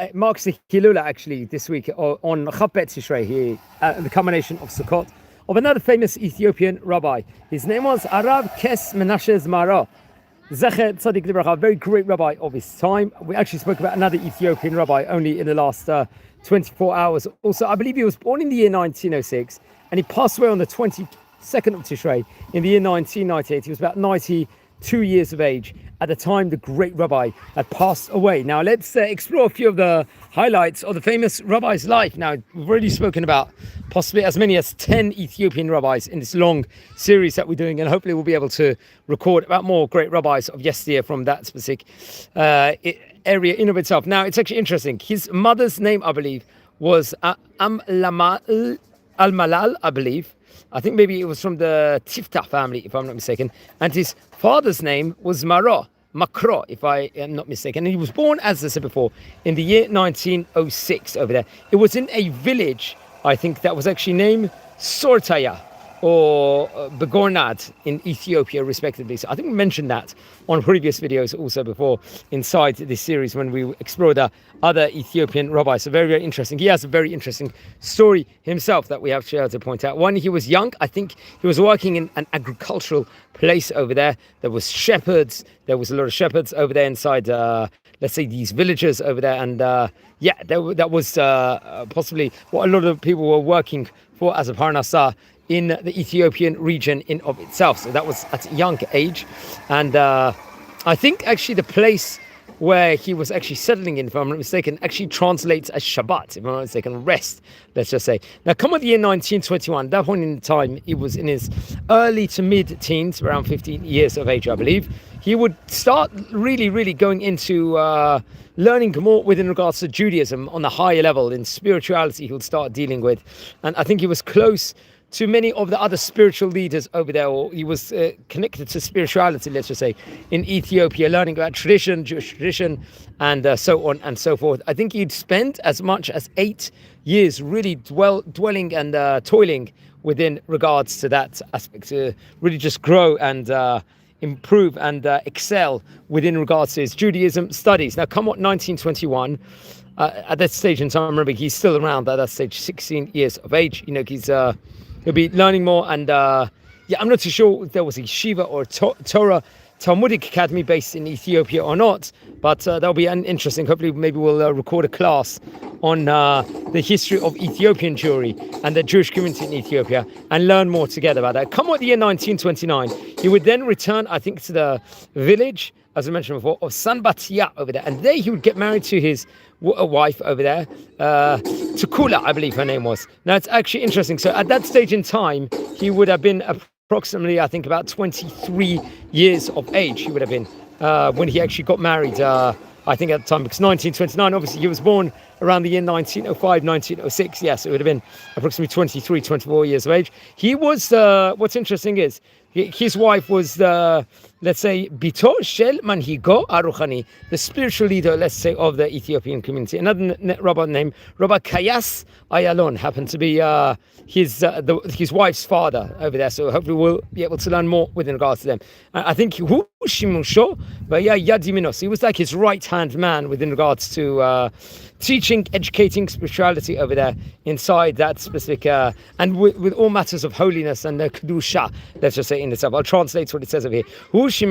it marks the Hilula actually this week on Chabet Tishrei here, the culmination of Sukkot, of another famous Ethiopian rabbi. His name was Rabbi Kes Menashe Zmaro. Zecher Tzadik Libracha, a very great rabbi of his time. We actually spoke about another Ethiopian rabbi only in the last 24 hours. Also, I believe he was born in the year 1906 and he passed away on the 22nd of Tishrei in the year 1998. He was about 92 years of age at the time the great rabbi had passed away. Now let's explore a few of the highlights of the famous rabbi's life. Now we've already spoken about possibly as many as 10 Ethiopian rabbis in this long series that we're doing, and hopefully we'll be able to record about more great rabbis of yesteryear from that specific area in of itself. Now it's actually interesting. His mother's name, I believe, was Al-Malal, I believe. I think maybe it was from the Tiftah family, if I'm not mistaken. And his father's name was Makro, if I am not mistaken. And he was born, as I said before, in the year 1906 over there. It was in a village, I think, that was actually named Sortaya or Begornad in Ethiopia, respectively. So I think we mentioned that on previous videos also before inside this series when we explored the other Ethiopian rabbis. So very, very interesting. He has a very interesting story himself that we have to point out. When he was young, I think he was working in an agricultural place over there. There was shepherds. There was a lot of shepherds over there inside, let's say, these villages over there. And that was possibly what a lot of people were working for as a parnasah in the Ethiopian region in of itself. So that was at a young age. And I think actually the place where he was actually settling in, if I'm not mistaken, actually translates as Shabbat, if I'm not mistaken, rest, let's just say. Now come on the year 1921, at that point in time, he was in his early to mid-teens, around 15 years of age, I believe. He would start really going into learning more within regards to Judaism on the higher level. In spirituality, he would start dealing with. And I think he was close to many of the other spiritual leaders over there, or he was connected to spirituality, let's just say, in Ethiopia, learning about tradition, Jewish tradition, and so on and so forth. I think he'd spent as much as 8 years really dwelling and toiling within regards to that aspect, to really just grow and improve and excel within regards to his Judaism studies. Now, come on, 1921, at that stage in time, remember, he's still around at that stage, 16 years of age. You know, he'll be learning more, and I'm not too sure if there was a yeshiva or a Torah Talmudic academy based in Ethiopia or not, but that'll be an interesting. Hopefully, maybe we'll record a class on the history of Ethiopian Jewry and the Jewish community in Ethiopia and learn more together about that. Come on, the year 1929, he would then return, I think, to the village, as I mentioned before, of Sanbatia over there, and there he would get married to his wife over there, Tukula, I believe her name was. Now it's actually interesting. So at that stage in time, he would have been approximately, I think, about 23 years of age. He would have been when he actually got married. I think at the time, because 1929, obviously he was born around the year 1905, 1906. Yes, it would have been approximately 23, 24 years of age. He was, what's interesting is, his wife was let's say, Bito Shel Manhigo Aruchani, the spiritual leader, let's say, of the Ethiopian community. Another rabbi named Rabbi Kes Ayalon happened to be his wife's father over there. So hopefully we'll be able to learn more with regards to them. I think he was like his right-hand man within regards to teaching, educating spirituality over there inside that specific, and with all matters of holiness and kedusha, let's just say in itself. I'll translate what it says over here. With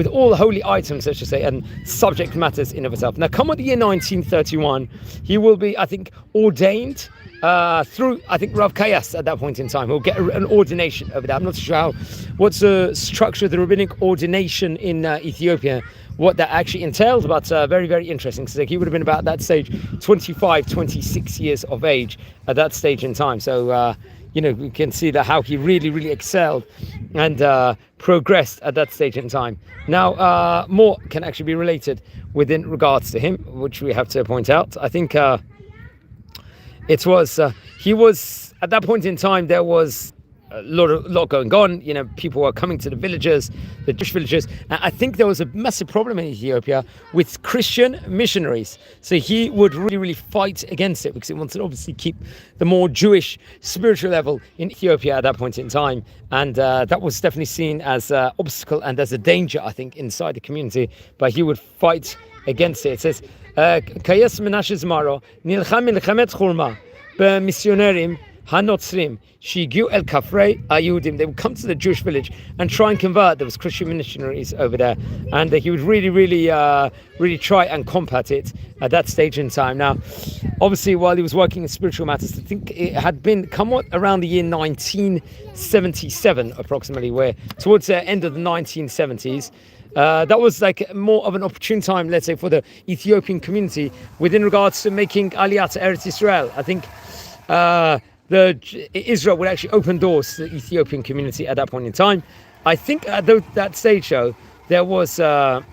all holy items, let's just say, and subject matters in of itself. Now, come on the year 1931, he will be, I think, ordained through, I think, Rav Kayas at that point in time. He'll get an ordination over there. I'm not sure what's the structure of the rabbinic ordination in Ethiopia, what that actually entailed, but very, very interesting. So he would have been about that stage, 25, 26 years of age at that stage in time. So, we can see that how he really excelled and progressed at that stage in time. Now, more can actually be related within regards to him, which we have to point out. I think he was, at that point in time, there was lot going on. People were coming to the villages, the Jewish villages. And I think there was a massive problem in Ethiopia with Christian missionaries. So he would really, really fight against it because he wanted to obviously keep the more Jewish spiritual level in Ethiopia at that point in time. And that was definitely seen as an obstacle and as a danger, I think, inside the community. But he would fight against it. It says, Kes Menashe Zmaro, Nilcham Milchemet Churma, B'missionerim Hanotzrim, Shigiu El Kafrei Ayudim. They would come to the Jewish village and try and convert. There was Christian missionaries over there, and he would really try and combat it at that stage in time. Now, obviously, while he was working in spiritual matters, I think it had been somewhat around the year 1977, approximately, where towards the end of the 1970s, that was like more of an opportune time, let's say, for the Ethiopian community within regards to making Aliyah to Eretz Israel. I think Israel would actually open doors to the Ethiopian community at that point in time. I think at that stage, though, there was, I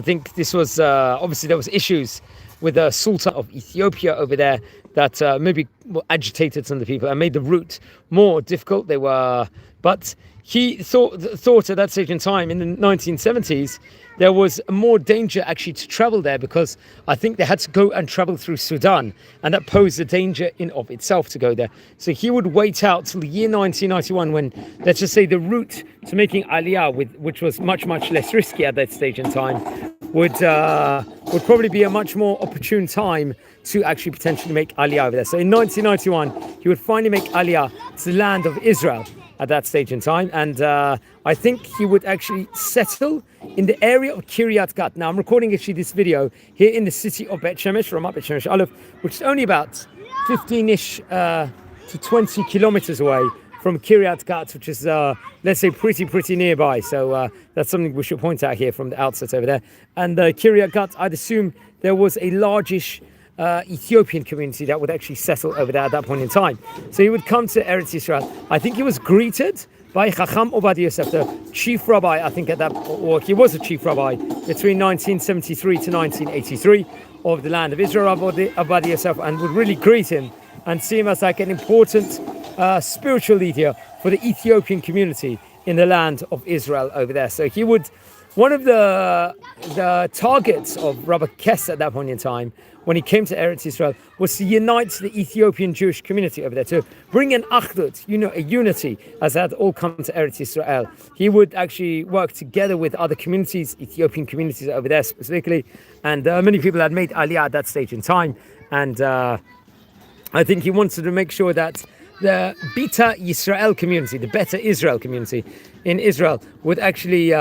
think this was, obviously there was issues with the Sultan of Ethiopia over there that maybe agitated some of the people and made the route more difficult. But he thought at that stage in time, in the 1970s, there was more danger actually to travel there because I think they had to go and travel through Sudan, and that posed a danger in of itself to go there. So he would wait out till the year 1991 when, let's just say, the route to making Aliyah, which was much, much less risky at that stage in time, would probably be a much more opportune time to actually potentially make Aliyah over there. So in 1991, he would finally make Aliyah to the land of Israel at that stage in time, and I think he would actually settle in the area of Kiryat Gat. Now I'm recording actually this video here in the city of Bet Shemesh, Ramat Bet Shemesh Aleph, which is only about 15-ish to 20 kilometers away from Kiryat Gat, which is let's say pretty nearby. So that's something we should point out here from the outset over there. And Kiryat Gat, I'd assume there was a largish Ethiopian community that would actually settle over there at that point in time. So he would come to Eretz Israel. I think he was greeted by Chacham Obadiah Yosef, the chief rabbi, I think or he was a chief rabbi between 1973 to 1983 of the land of Israel, Obadiah Yosef, and would really greet him and see him as like an important spiritual leader for the Ethiopian community in the land of Israel over there. So he would, one of the targets of Rabbi Kes at that point in time, when he came to Eretz Israel, was to unite the Ethiopian Jewish community over there, to bring an Achdot, a unity, as had all come to Eretz Israel. He would actually work together with other communities, Ethiopian communities over there specifically, and many people had made Aliyah at that stage in time, and I think he wanted to make sure that the Beta Yisrael community, the Beta Israel community in Israel, would actually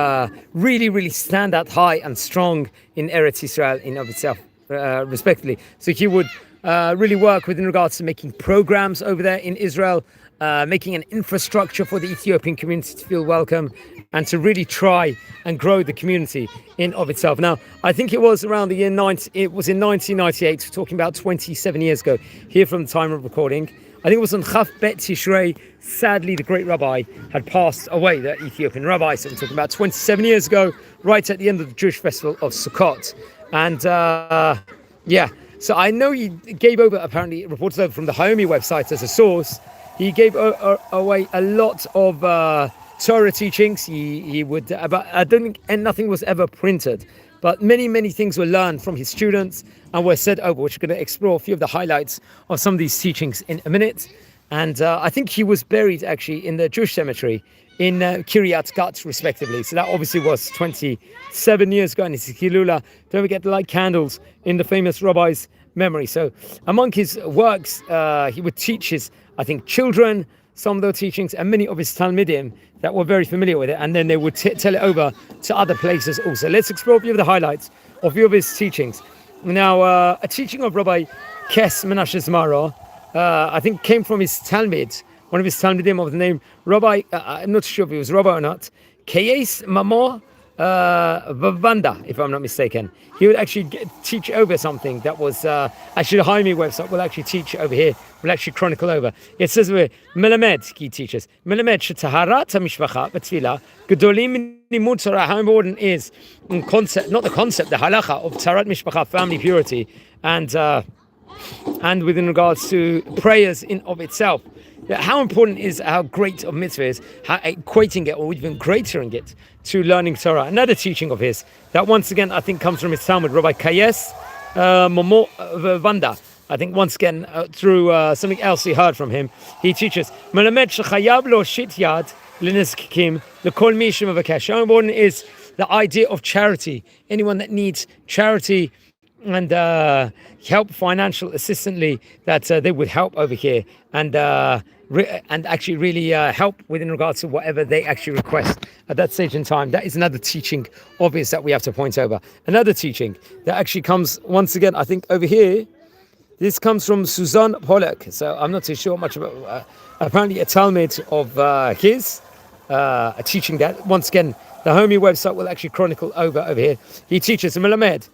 really stand out high and strong in Eretz Israel in of itself. Respectively. So he would really work within regards to making programs over there in Israel, making an infrastructure for the Ethiopian community to feel welcome, and to really try and grow the community in of itself. Now, I think it was around the year it was in 1998, talking about 27 years ago, here from the time of recording. I think it was on Chaf Bet Tishrei. Sadly, the great rabbi had passed away, the Ethiopian rabbi. So we're talking about 27 years ago, right at the end of the Jewish festival of Sukkot. And so I know he gave over, apparently reported over from the Hayomi website as a source, he gave away a lot of Torah teachings. He would, but I don't think, and nothing was ever printed, but many things were learned from his students and were said over, which we're going to explore a few of the highlights of some of these teachings in a minute. And I think he was buried actually in the Jewish cemetery in Kiryat Gat, respectively. So that obviously was 27 years ago, and it's Hilula. Don't forget to light candles in the famous rabbi's memory. So among his works, he would teach his, I think, children some of those teachings, and many of his Talmidim that were very familiar with it, and then they would tell it over to other places also. Let's explore a few of the highlights of a few of his teachings. Now, a teaching of Rabbi Kes Menashe Zmaro, I think came from his Talmid, one of his Talmidim of the name Rabbi, I'm not sure if he was Rabbi or not, Keyes Mamo Vavanda, if I'm not mistaken. He would actually teach over something that was actually the Hayomi website will actually teach over here, will actually chronicle over. It says where Melamed, he teaches Melamed Shetaharat HaMishpacha B'Tfilah Gedolim Limud Torah. How important is concept, not the concept, the halacha of Taharat Mishpacha, family purity, and within regards to prayers in of itself. how important is how great of mitzvah is, how equating it or even greatering it to learning Torah. Another teaching of his that once again I think comes from his Talmud, Rabbi Kes Menashe. I think once again through something else he heard from him, he teaches Melamed shechayav lo shit yad l'nezkikim l'kol mi shemavakesh. How important is the idea of charity? Anyone that needs charity and help financial assistantly, that they would help over here and actually really help within regards to whatever they actually request at that stage in time. That is another teaching obvious that we have to point over. Another teaching that actually comes once again, I think over here, this comes from Susan Pollock. So I'm not too sure much about apparently a Talmud of his, a teaching that once again the Homey website will actually chronicle over here. He teaches Melamed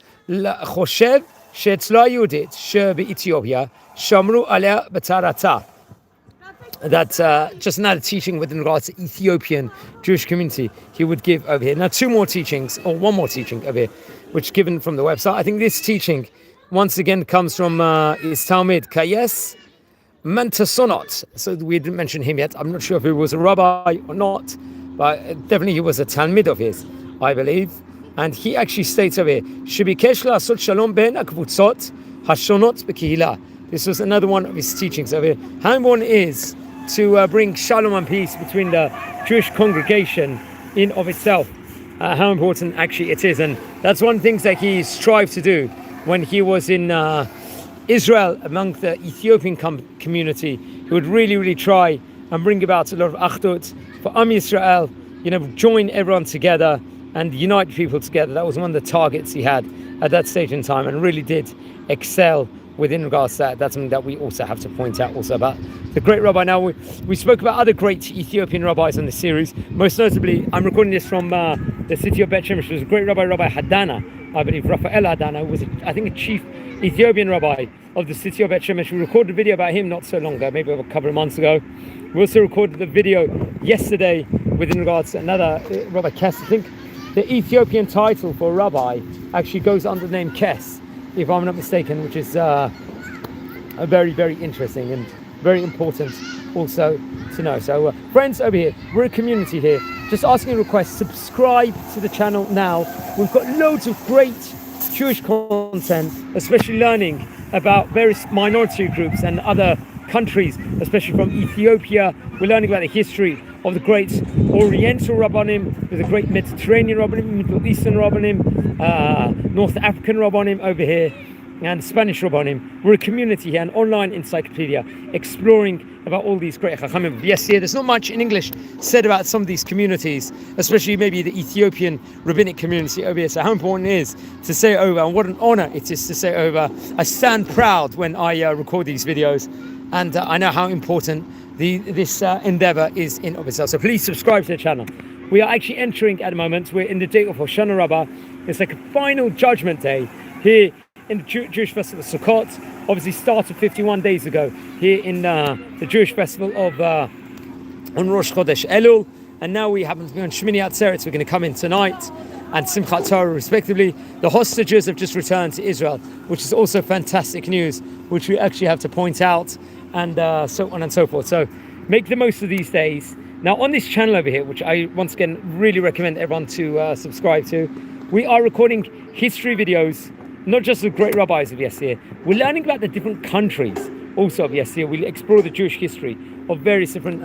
חושב שאצלה היהודית שבאתיופיה שמרו עליה בטהרתה. That's just another teaching within regards to Ethiopian Jewish community he would give over here. Now two more teachings, or one more teaching over here, which is given from the website. I think this teaching once again comes from his Talmud Kes Menashe. So we didn't mention him yet. I'm not sure if he was a rabbi or not, but definitely he was a Talmud of his, I believe. And he actually states over here, "Shebikesh la'asot shalom ben hakvutzot hashonot b'kehila." This was another one of his teachings over here. How important it is to bring shalom and peace between the Jewish congregation in of itself. How important actually it is, and that's one of the things that he strived to do when he was in Israel among the Ethiopian community. He would really try and bring about a lot of Achdot for Am Yisrael. Join everyone together and unite people together. That was one of the targets he had at that stage in time, and really did excel within regards to that. That's something that we also have to point out also about the great rabbi. Now we spoke about other great Ethiopian rabbis in the series. Most notably, I'm recording this from the city of Bet Shemesh. There was a great Rabbi Hadana, I believe Raphael Hadana, who was I think a chief Ethiopian rabbi of the city of Bet Shemesh. We recorded a video about him not so long ago, maybe a couple of months ago. We also recorded the video yesterday within regards to another Rabbi Kes. I think the Ethiopian title for rabbi actually goes under the name Kes, if I'm not mistaken, which is very interesting and very important also to know. So friends over here, we're a community here. Just asking a request, subscribe to the channel now. We've got loads of great Jewish content, especially learning about various minority groups and other countries, especially from Ethiopia. We're learning about the history of the great Oriental Rabbanim, with the great Mediterranean Rabbanim, Middle Eastern Rabbanim, North African Rabbanim over here, and Spanish Rabbanim. We're a community here, an online encyclopedia, exploring about all these great Chachamim. Yes, here, there's not much in English said about some of these communities, especially maybe the Ethiopian rabbinic community over here. So how important it is to say it over, and what an honor it is to say it over. I stand proud when I record these videos, and I know how important this endeavor is in of itself. So please subscribe to the channel. We are actually entering at the moment, we're in the day of Hoshana Rabbah. It's like a final judgment day here in the Jewish festival of Sukkot. Obviously started 51 days ago here in the Jewish festival of on Rosh Chodesh Elul, and now we happen to be on Shmini Atzeret. We're going to come in tonight and Simchat Torah respectively. The hostages have just returned to Israel, which is also fantastic news, which we actually have to point out, and so on and so forth. So make the most of these days. Now on this channel over here, which I once again really recommend everyone to subscribe to, we are recording history videos, not just the great rabbis of yesteryear. We're learning about the different countries also of yesteryear. We explore the Jewish history of various different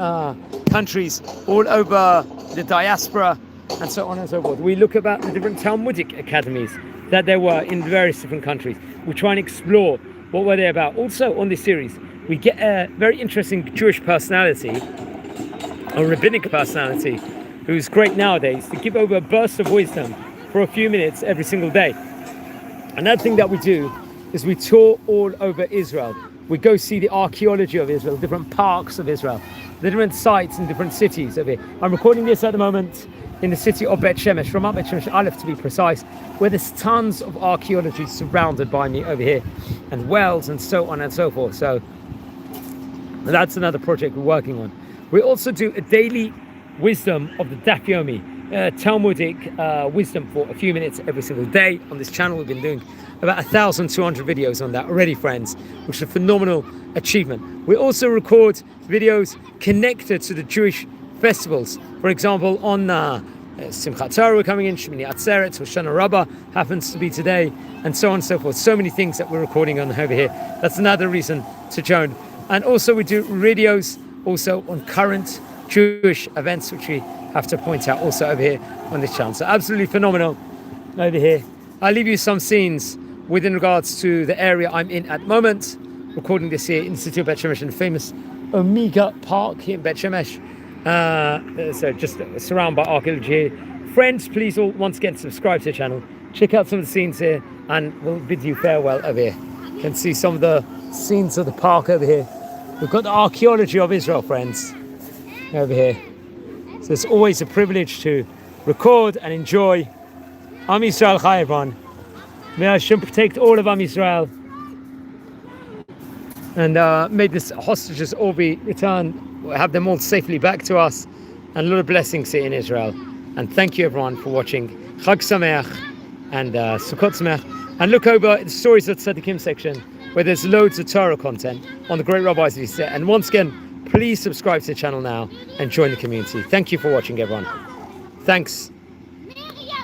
countries all over the diaspora, and so on and so forth. We look about the different Talmudic academies that there were in various different countries. We try and explore what were they about. Also on this series, we get a very interesting Jewish personality, a rabbinic personality, who's great nowadays, to give over a burst of wisdom for a few minutes every single day. Another thing that we do is we tour all over Israel. We go see the archaeology of Israel, different parks of Israel, the different sites in different cities over here. I'm recording this at the moment in the city of Bet Shemesh, from Bet Shemesh Aleph to be precise, where there's tons of archaeology surrounded by me over here, and wells and so on and so forth. So that's another project we're working on. We also do a daily wisdom of the Daf Yomi. Talmudic wisdom for a few minutes every single day on this channel. We've been doing about 1,200 videos on that already, friends, which is a phenomenal achievement. We also record videos connected to the Jewish festivals. For example, on Simchat Torah we're coming in, Shemini Atzeret, Hoshana Rabbah happens to be today, and so on and so forth. So many things that we're recording on over here. That's another reason to join. And also we do videos also on current Jewish events, which we have to point out also over here on this channel. So absolutely phenomenal over here. I'll leave you some scenes within regards to the area I'm in at the moment, recording this here in the city of Bet Shemesh in the famous Omega Park here in Bet Shemesh. So just surrounded by archaeology here. Friends, please all once again subscribe to the channel. Check out some of the scenes here, and we'll bid you farewell over here. You can see some of the scenes of the park over here. We've got the archaeology of Israel, friends, over here. So it's always a privilege to record and enjoy. Am Yisrael Chai, everyone. May Hashem protect all of Am Yisrael. And may the hostages all be returned, have them all safely back to us, and a lot of blessings here in Israel. And thank you everyone for watching. Chag Sameach and Sukkot Sameach. And look over the Stories of Tzaddikim section, where there's loads of Torah content on the great rabbis of Israel. And once again, please subscribe to the channel now and join the community. Thank you for watching, everyone. Thanks.